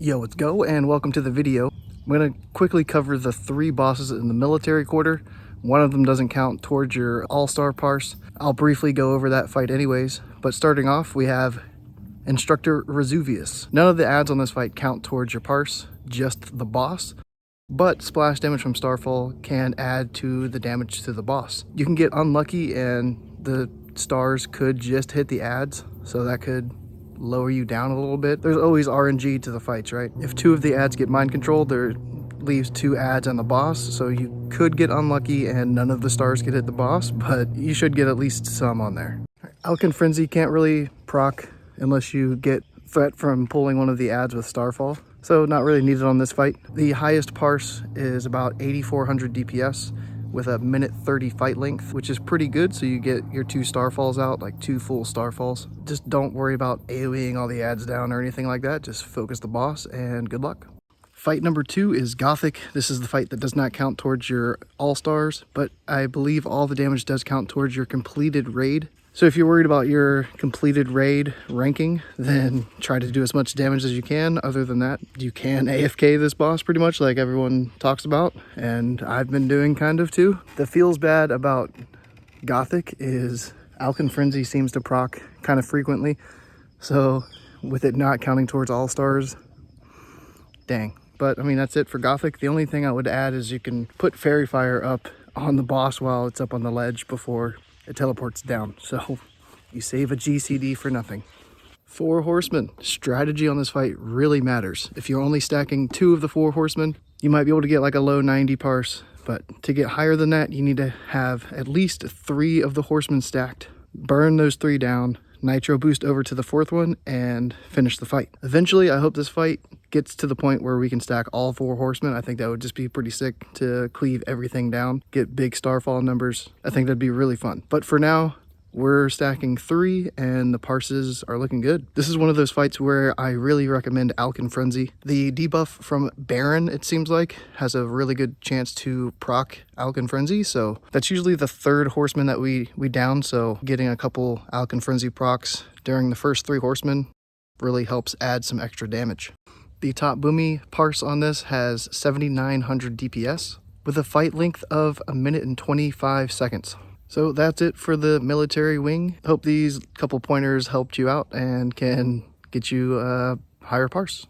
Yo, let's go and welcome to the video. I'm going to quickly cover the 3 bosses in the military quarter. One of them doesn't count towards your all-star parse. I'll briefly go over that fight anyways, but starting off we have Instructor Raz. None of the adds on this fight count towards your parse, just the boss, but splash damage from Starfall can add to the damage to the boss. You can get unlucky and the stars could just hit the adds, so that could lower you down a little bit. There's always RNG to the fights, right? If 2 of the adds get mind controlled, there leaves 2 adds on the boss, so you could get unlucky and none of the stars could hit the boss, but you should get at least some on there. Alkin Frenzy can't really proc unless you get threat from pulling one of the adds with Starfall, so not really needed on this fight. The highest parse is about 8400 DPS with a minute 30 fight length, which is pretty good, so you get your 2 Starfalls out, like 2 full Starfalls. Just don't worry about AoEing all the adds down or anything like that, just focus the boss and good luck. Fight number 2 is Gothik. This is the fight that does not count towards your all-stars, but I believe all the damage does count towards your completed raid. So if you're worried about your completed raid ranking, then try to do as much damage as you can. Other than that, you can AFK this boss pretty much like everyone talks about, and I've been doing kind of too. The feels bad about Gothik is Alkin Frenzy seems to proc kind of frequently, so with it not counting towards all-stars, dang. But I mean, that's it for Gothik. The only thing I would add is you can put Fairy Fire up on the boss while it's up on the ledge before it teleports down, so you save a GCD for nothing. For Horsemen, strategy on this fight really matters. If you're only stacking 2 of the 4 Horsemen, you might be able to get like a low 90 parse, but to get higher than that, you need to have at least 3 of the Horsemen stacked. Burn those 3 down, nitro boost over to the 4th one, and finish the fight. Eventually, I hope this fight gets to the point where we can stack all 4 Horsemen. I think that would just be pretty sick to cleave everything down, get big Starfall numbers. I think that'd be really fun. But for now, we're stacking 3 and the parses are looking good. This is one of those fights where I really recommend Alkin Frenzy. The debuff from Baron, it seems like, has a really good chance to proc Alkin Frenzy, so that's usually the 3rd Horseman that we down, so getting a couple Alkin Frenzy procs during the first 3 Horsemen really helps add some extra damage. The top boomy parse on this has 7900 DPS with a fight length of 1 minute and 25 seconds. So that's it for the military wing. Hope these couple pointers helped you out and can get you a higher parse.